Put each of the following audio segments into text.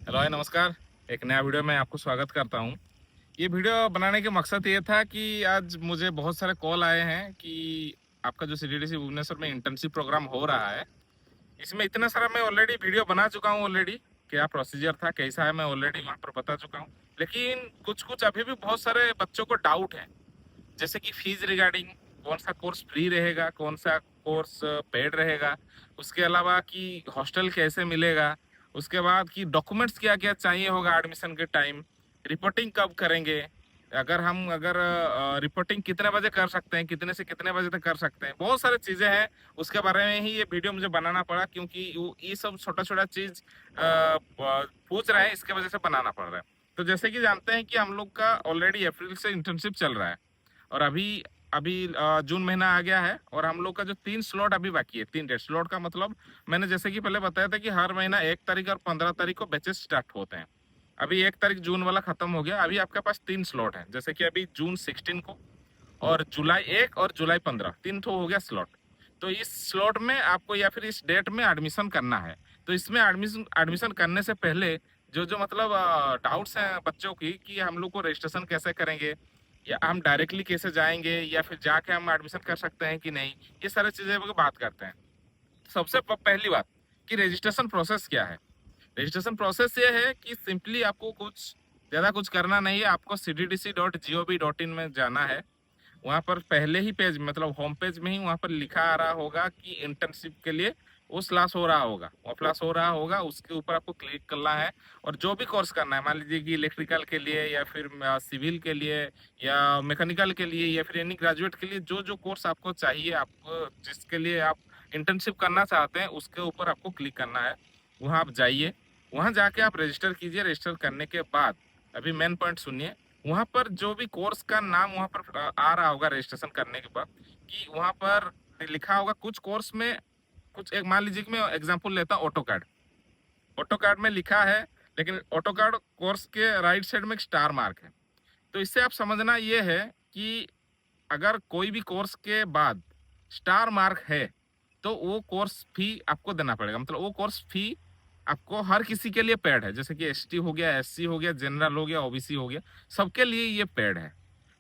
Hello hi नमस्कार। एक नया वीडियो में आपको स्वागत करता हूँ। ये वीडियो बनाने का मकसद ये था कि आज मुझे बहुत सारे कॉल आए हैं कि आपका जो सीडीडीसी भुवनेश्वर में इंटर्नशिप प्रोग्राम हो रहा है, इसमें इतना सारा मैं ऑलरेडी वीडियो बना चुका हूँ। ऑलरेडी क्या प्रोसीजर था, कैसा है, मैं ऑलरेडी वहाँ पर बता चुका हूँ। लेकिन कुछ कुछ अभी भी बहुत सारे बच्चों को डाउट है, जैसे कि फीस रिगार्डिंग, कौन सा कोर्स फ्री रहेगा, कौन सा कोर्स पेड रहेगा, उसके अलावा कि हॉस्टल कैसे मिलेगा, उसके बाद कि डॉक्यूमेंट्स क्या क्या चाहिए होगा एडमिशन के टाइम, रिपोर्टिंग कब करेंगे, अगर रिपोर्टिंग कितने बजे कर सकते हैं, कितने से कितने बजे तक कर सकते हैं, बहुत सारी चीज़ें हैं। उसके बारे में ही ये वीडियो मुझे बनाना पड़ा, क्योंकि ये सब छोटा छोटा चीज़ पूछ रहे हैं, इसके वजह से बनाना पड़ रहा है। तो जैसे कि जानते हैं कि हम लोग का ऑलरेडी अप्रैल से इंटर्नशिप चल रहा है, और अभी अभी जून महीना आ गया है, और हम लोग का जो 3 स्लॉट अभी बाकी है, 3 डेट स्लॉट का मतलब मैंने जैसे कि पहले बताया था कि हर महीना 1 तारीख और 15 तारीख को बैचेस स्टार्ट होते हैं। अभी 1 तारीख जून वाला खत्म हो गया, अभी आपके पास 3 स्लॉट है, जैसे कि अभी जून 16 को और जुलाई 1 और जुलाई 15, 3 तो हो गया स्लॉट। तो इस स्लॉट में आपको या फिर इस डेट में एडमिशन करना है। तो इसमें एडमिशन एडमिशन करने से पहले जो जो मतलब डाउट्स हैं बच्चों की कि हम लोग को रजिस्ट्रेशन कैसे करेंगे, या हम डायरेक्टली कैसे जाएंगे, या फिर जाके हम एडमिशन कर सकते हैं कि नहीं, ये सारी चीजें पर बात करते हैं। सबसे पहली बात कि रजिस्ट्रेशन प्रोसेस क्या है। रजिस्ट्रेशन प्रोसेस ये है कि सिंपली आपको कुछ ज़्यादा कुछ करना नहीं है, आपको cddc.gov.in में जाना है। वहाँ पर पहले ही पेज मतलब होम पेज में ही वहाँ पर लिखा आ रहा होगा कि इंटर्नशिप के लिए वो क्लास हो रहा होगा, वो क्लास हो रहा होगा, उसके ऊपर आपको क्लिक करना है। और जो भी कोर्स करना है, मान लीजिए कि इलेक्ट्रिकल के लिए या फिर सिविल के लिए या मैकेनिकल के लिए या फिर एनी ग्रेजुएट के लिए, जो जो कोर्स आपको चाहिए, आपको जिसके लिए आप इंटर्नशिप करना चाहते हैं, उसके ऊपर आपको क्लिक करना है। वहाँ आप जाइए, वहाँ जाके आप रजिस्टर कीजिए। रजिस्टर करने के बाद अभी मेन पॉइंट सुनिए, वहाँ पर जो भी कोर्स का नाम वहाँ पर आ रहा होगा रजिस्ट्रेशन करने के बाद, कि वहाँ पर लिखा होगा कुछ कोर्स में, कुछ एक मान लीजिए कि मैं एग्जांपल लेता हूँ, ऑटो कार्ड। ऑटो कार्ड में लिखा है, लेकिन ऑटो कार्ड कोर्स के राइट साइड में एक स्टार मार्क है। तो इससे आप समझना ये है कि अगर कोई भी कोर्स के बाद स्टार मार्क है, तो वो कोर्स फी आपको देना पड़ेगा। मतलब वो कोर्स फी आपको हर किसी के लिए पेड है, जैसे कि एसटी हो गया, एससी हो गया, जनरल हो गया, ओबीसी हो गया, सबके लिए ये पेड है।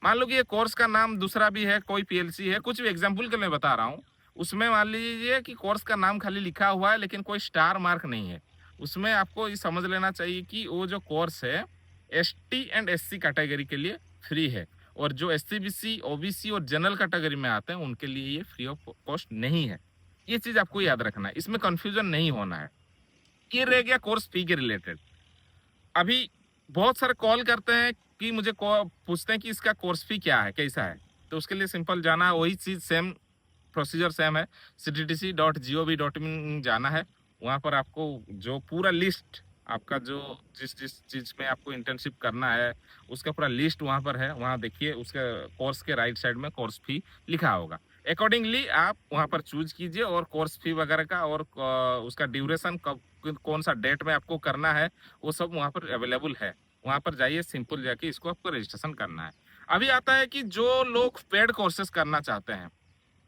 मान लो कि ये कोर्स का नाम दूसरा भी है, कोई पीएलसी है, कुछ भी एग्जाम्पल के लिए बता रहा हूँ। उसमें मान लीजिए कि कोर्स का नाम खाली लिखा हुआ है, लेकिन कोई स्टार मार्क नहीं है। उसमें आपको ये समझ लेना चाहिए कि वो जो कोर्स है एसटी एंड एससी कैटेगरी के लिए फ्री है, और जो एससी बीसी ओबीसी और जनरल कैटेगरी में आते हैं उनके लिए ये फ्री ऑफ कॉस्ट नहीं है। ये चीज आपको याद रखना है, इसमें कंफ्यूजन नहीं होना है। ये रह गया कोर्स फी के रिलेटेड। अभी बहुत सारे कॉल करते हैं कि मुझे पूछते हैं कि इसका कोर्स फी क्या है, कैसा है। तो उसके लिए सिंपल जाना है, वही चीज सेम प्रोसीजर सेम है, cddc.gov.in जाना है। वहाँ पर आपको जो पूरा लिस्ट, आपका जो जिस जिस चीज़ में आपको इंटर्नशिप करना है उसका पूरा लिस्ट वहाँ पर है। वहाँ देखिए, उसके कोर्स के राइट साइड में कोर्स फी लिखा होगा। अकॉर्डिंगली आप वहाँ पर चूज कीजिए, और कोर्स फी वगैरह का और उसका ड्यूरेशन कब, कौन सा डेट में आपको करना है, वो सब वहाँ पर अवेलेबल है। वहाँ पर जाइए, सिंपल जाके इसको आपको रजिस्ट्रेशन करना है। अभी आता है कि जो लोग पेड कोर्सेज करना चाहते हैं,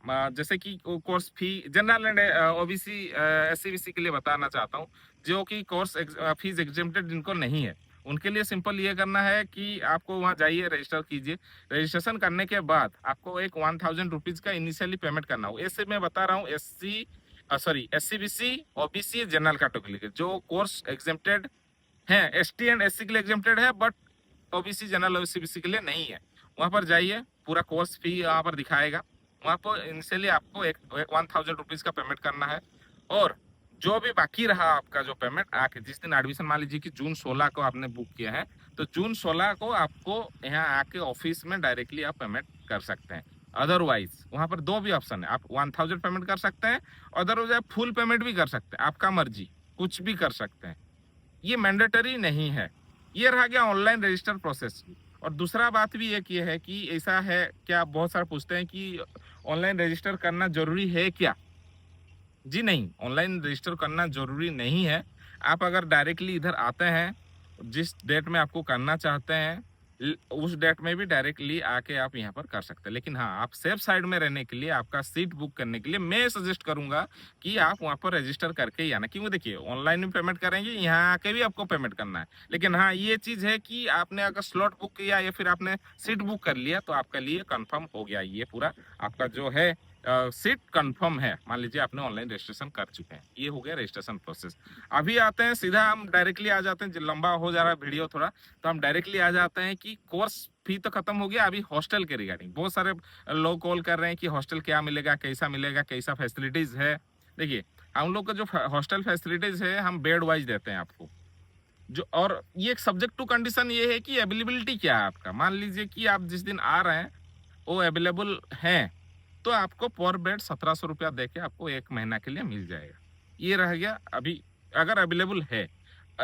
जैसे कि course fee general and OBC SC BC के लिए बताना चाहता हूँ, जो कि कोर्स फीस एग्जेम्प्टेड जिनको नहीं है, उनके लिए सिंपल ये करना है कि आपको वहाँ जाइए, रजिस्टर कीजिए। रजिस्ट्रेशन करने के बाद आपको एक 1000 रुपीज का इनिशियली पेमेंट करना हो। ऐसे मैं बता रहा हूँ, SC BC OBC general category के जो कोर्स एग्जेम्प्टेड हैं, एसटी एंड एससी के लिए एग्जेम्प्टेड है, बट ओबीसी जनरल ओबीसी के लिए नहीं है। वहाँ पर जाइए, पूरा कोर्स फी यहाँ पर दिखाएगा। वहाँ पर इनिशियली आपको एक 1000 रुपीज का पेमेंट करना है, और जो भी बाकी रहा आपका जो पेमेंट, आके जिस दिन एडमिशन, मान लीजिए कि जून 16 को आपने बुक किया है, तो जून 16 को आपको यहाँ आके ऑफिस में डायरेक्टली आप पेमेंट कर सकते हैं। अदरवाइज वहाँ पर दो भी ऑप्शन है, आप 1000 पेमेंट कर सकते हैं, अदरवाइज आप फुल पेमेंट भी कर सकते हैं, आपका मर्जी, कुछ भी कर सकते हैं। ये मैंडेटरी नहीं है। ये रह गया ऑनलाइन रजिस्टर प्रोसेस। और दूसरा बात भी एक ये है कि ऐसा है क्या, बहुत सारे पूछते हैं कि ऑनलाइन रजिस्टर करना जरूरी है क्या। जी नहीं, ऑनलाइन रजिस्टर करना जरूरी नहीं है। आप अगर डायरेक्टली इधर आते हैं, जिस डेट में आपको करना चाहते हैं, उस डेट में भी डायरेक्टली आके आप यहाँ पर कर सकते हैं। लेकिन हाँ, आप सेफ साइड में रहने के लिए, आपका सीट बुक करने के लिए मैं सजेस्ट करूंगा कि आप वहाँ पर रजिस्टर करके ही आना। क्योंकि देखिए, ऑनलाइन भी पेमेंट करेंगे, यहाँ आके भी आपको पेमेंट करना है। लेकिन हाँ, ये चीज़ है कि आपने अगर स्लॉट बुक किया या फिर आपने सीट बुक कर लिया तो आपके लिए कंफर्म हो गया, ये पूरा आपका जो है सीट कंफर्म है। मान लीजिए आपने ऑनलाइन रजिस्ट्रेशन कर चुके हैं, ये हो गया रजिस्ट्रेशन प्रोसेस। अभी आते हैं सीधा, हम डायरेक्टली आ जाते हैं, लंबा हो जा रहा है वीडियो थोड़ा, तो हम डायरेक्टली आ जाते हैं कि कोर्स फी तो खत्म हो गया। अभी हॉस्टल के रिगार्डिंग बहुत सारे लोग कॉल कर रहे हैं कि हॉस्टल क्या मिलेगा, कैसा मिलेगा, कैसा फैसिलिटीज है। देखिए, हम लोग का जो हॉस्टल फैसिलिटीज है, हम बेड वाइज देते हैं आपको। जो और ये एक सब्जेक्ट टू कंडीशन ये है कि अवेलेबिलिटी क्या है आपका। मान लीजिए कि आप जिस दिन आ रहे हैं वो अवेलेबल हैं, तो आपको पर बेड 1700 रुपया दे के आपको 1 महीना के लिए मिल जाएगा। ये रह गया अभी, अगर अवेलेबल है।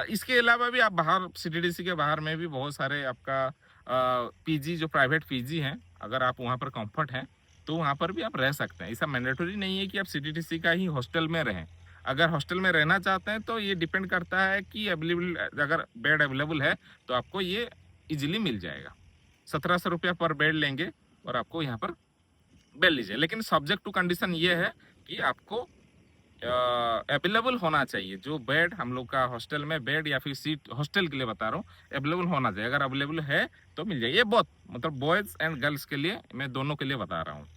इसके अलावा भी आप बाहर सीटीडीसी के बाहर में भी बहुत सारे आपका पीजी, जो प्राइवेट पीजी हैं, अगर आप वहाँ पर कंफर्ट हैं तो वहाँ पर भी आप रह सकते हैं। ऐसा मैंडेटरी नहीं है कि आप सीटीडीसी का ही हॉस्टल में रहें। अगर हॉस्टल में रहना चाहते हैं तो ये डिपेंड करता है कि अवेलेबल, अगर बेड अवेलेबल है तो आपको ये इजीली मिल जाएगा। 1700 रुपया पर बेड लेंगे और आपको यहाँ पर बेड लीजिए। लेकिन सब्जेक्ट टू कंडीशन ये है कि आपको अवेलेबल होना चाहिए। जो बेड हम लोग का हॉस्टल में बेड या फिर सीट, हॉस्टल के लिए बता रहा हूँ, अवेलेबल होना चाहिए। अगर अवेलेबल है तो मिल जाए। ये बहुत मतलब बॉयज एंड गर्ल्स के लिए, मैं दोनों के लिए बता रहा हूँ।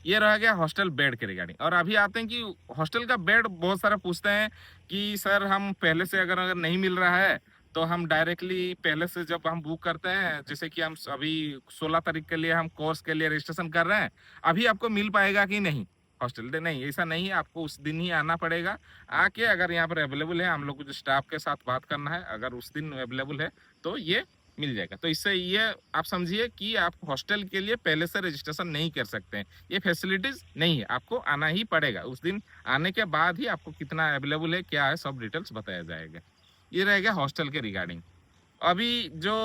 ये रह गया हॉस्टल बेड के रिगार्डिंग। और अभी आते हैं कि हॉस्टल का बेड बहुत सारा पूछते हैं कि सर हम पहले से अगर नहीं मिल रहा है तो हम डायरेक्टली पहले से जब हम बुक करते हैं, जैसे कि हम अभी 16 तारीख के लिए हम कोर्स के लिए रजिस्ट्रेशन कर रहे हैं, अभी आपको मिल पाएगा कि नहीं हॉस्टल दे? नहीं, ऐसा नहीं है, आपको उस दिन ही आना पड़ेगा। आके अगर यहाँ पर अवेलेबल है, हम लोग को जो स्टाफ के साथ बात करना है, अगर उस दिन अवेलेबल है तो ये मिल जाएगा। तो इससे ये आप समझिए कि आप हॉस्टल के लिए पहले से रजिस्ट्रेशन नहीं कर सकते हैं। ये फैसिलिटीज नहीं है, आपको आना ही पड़ेगा। उस दिन आने के बाद ही आपको कितना अवेलेबल है, क्या है, सब डिटेल्स बताया जाएगा। ये रहेगा हॉस्टल के रिगार्डिंग। अभी जो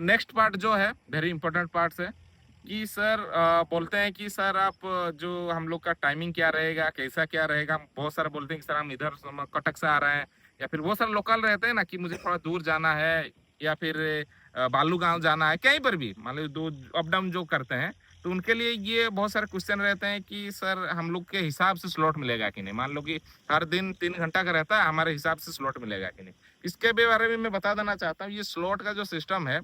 नेक्स्ट पार्ट जो है, वेरी इंपॉर्टेंट पार्ट है कि सर बोलते हैं कि सर आप जो हम लोग का टाइमिंग क्या रहेगा, कैसा क्या रहेगा। हम बहुत सारे बोलते हैं कि सर हम इधर कटक से आ रहे हैं, या फिर बहुत सारे लोकल रहते हैं ना कि मुझे थोड़ा दूर जाना है, या फिर बालू गांव जाना है, कहीं पर भी मान लो दो अप डाउन जो करते हैं, तो उनके लिए ये बहुत सारे क्वेश्चन रहते हैं कि सर हम लोग के हिसाब से स्लॉट मिलेगा कि नहीं। मान लो कि हर दिन 3 घंटा का रहता है, हमारे हिसाब से स्लॉट मिलेगा कि नहीं। इसके भी बारे में मैं बता देना चाहता हूँ। ये स्लॉट का जो सिस्टम है,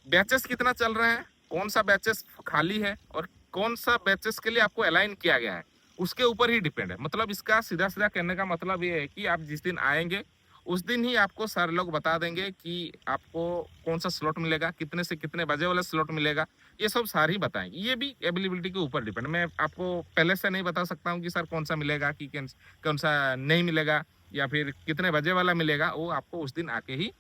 बैचेस कितना चल रहे हैं, कौन सा बैचेस खाली है और कौन सा बैचेस के लिए आपको अलाइन किया गया है, उसके ऊपर ही डिपेंड है। मतलब इसका सीधा सीधा कहने का मतलब ये है कि आप जिस दिन आएंगे उस दिन ही आपको सर लोग बता देंगे कि आपको कौन सा स्लॉट मिलेगा, कितने से कितने बजे वाला स्लॉट मिलेगा, ये सब सारी ही बताएंगे। ये भी अवेलेबिलिटी के ऊपर डिपेंड। मैं आपको पहले से नहीं बता सकता हूँ कि सर कौन सा मिलेगा, कि कौन सा नहीं मिलेगा, या फिर कितने बजे वाला मिलेगा। वो आपको उस दिन आके ही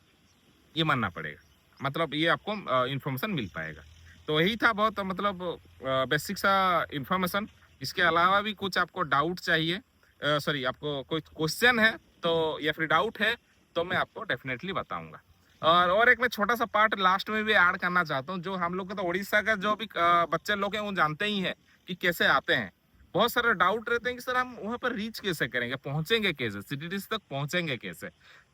ये मानना पड़ेगा, मतलब ये आपको इन्फॉर्मेशन मिल पाएगा। तो यही था बहुत मतलब बेसिक सा इन्फॉर्मेशन। इसके अलावा भी कुछ आपको डाउट चाहिए, सॉरी आपको कोई क्वेश्चन है तो या फिर डाउट है तो मैं आपको डेफिनेटली बताऊंगा। और एक मैं छोटा सा पार्ट लास्ट में भी ऐड करना चाहता हूँ। जो हम लोग का तो उड़ीसा का जो भी बच्चे लोग हैं वो जानते ही हैं कि कैसे आते हैं। बहुत सारे डाउट रहते हैं कि सर हम वहाँ पर रीच कैसे करेंगे, पहुंचेंगे कैसे, सिटीज तक पहुंचेंगे कैसे।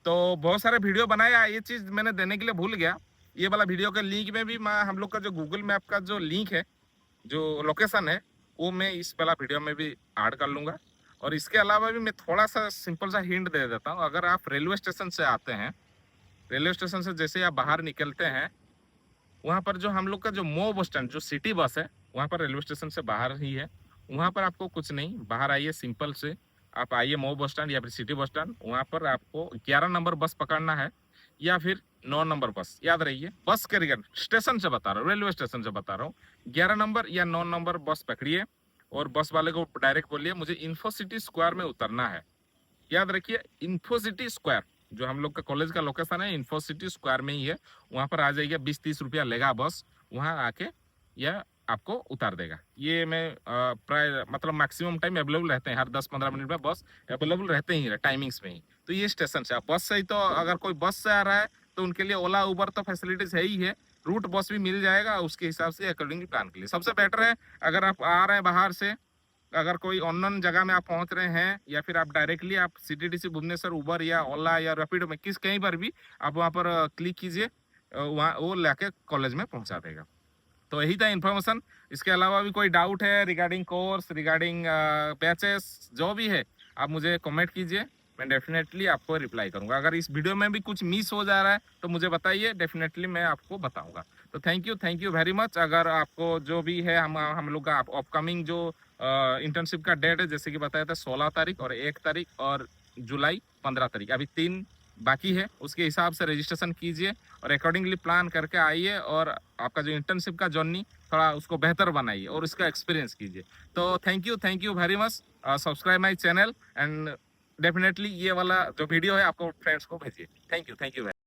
तो बहुत सारे वीडियो बनाया, ये चीज मैंने देने के लिए भूल गया। ये वाला वीडियो का लिंक में भी मैं हम लोग का जो गूगल मैप का जो लिंक है, जो लोकेशन है, वो मैं इस वाला वीडियो में भी ऐड कर लूंगा। और इसके अलावा भी मैं थोड़ा सा सिंपल सा हिंट दे देता हूँ। अगर आप रेलवे स्टेशन से आते हैं, रेलवे स्टेशन से जैसे आप बाहर निकलते हैं, वहाँ पर जो हम लोग का जो मो बस स्टैंड, जो सिटी बस है, वहाँ पर रेलवे स्टेशन से बाहर ही है। वहाँ पर आपको कुछ नहीं, बाहर आइए, सिंपल से आप आइए मो बस स्टैंड या फिर सिटी बस स्टैंड। वहाँ पर आपको 11 नंबर बस पकड़ना है या फिर 9 नंबर बस। याद रहिए, बस के रिगार्ड स्टेशन से बता रहा हूँ, रेलवे स्टेशन से बता रहा हूँ। 11 नंबर या 9 नंबर बस पकड़िए और बस वाले को डायरेक्ट बोलिए मुझे इन्फोसिटी स्क्वायर में उतरना है। याद रखिए, इन्फोसिटी स्क्वायर, जो हम लोग का कॉलेज का लोकेशन है, इन्फोसिटी स्क्वायर में ही है। वहां पर आ जाइए, 20-30 रुपया लेगा बस। वहां आके यह आपको उतार देगा। ये मैं प्राय मतलब मैक्सिमम टाइम अवेलेबल रहते हैं, हर 10-15 मिनट में बस अवेलेबल रहते ही टाइमिंग्स में ही। तो ये स्टेशन से आप बस से ही, तो अगर कोई बस से आ रहा है तो उनके लिए ओला उबर तो फैसिलिटीज है ही है। रूट बस भी मिल जाएगा, उसके हिसाब से अकॉर्डिंग प्लान के लिए सबसे बेटर है। अगर आप आ रहे हैं बाहर से, अगर कोई अननोन जगह में आप पहुंच रहे हैं, या फिर आप डायरेक्टली आप सीटीडीसी भुवनेश्वर उबर या ओला या रैपिडो में किस कहीं पर भी आप वहां पर क्लिक कीजिए। वहाँ वो लाके कॉलेज में पहुंचा देगा। तो यही था इन्फॉर्मेशन। इसके अलावा भी कोई डाउट है रिगार्डिंग कोर्स, रिगार्डिंग बैचेस, जो भी है आप मुझे कमेंट कीजिए, मैं डेफिनेटली आपको रिप्लाई करूंगा। अगर इस वीडियो में भी कुछ मिस हो जा रहा है तो मुझे बताइए, डेफिनेटली मैं आपको बताऊंगा। तो थैंक यू वेरी मच। अगर आपको जो भी है, हम लोग का अपकमिंग जो इंटर्नशिप का डेट है, जैसे कि बताया था 16 तारीख और 1 तारीख और जुलाई 15 तारीख, अभी 3 बाकी है। उसके हिसाब से रजिस्ट्रेशन कीजिए और अकॉर्डिंगली प्लान करके आइए और आपका जो इंटर्नशिप का जर्नी थोड़ा उसको बेहतर बनाइए और उसका एक्सपीरियंस कीजिए। तो thank you very much. Subscribe my channel and definitely ये वाला जो वीडियो है आपको फ्रेंड्स को भेजिए। Thank you very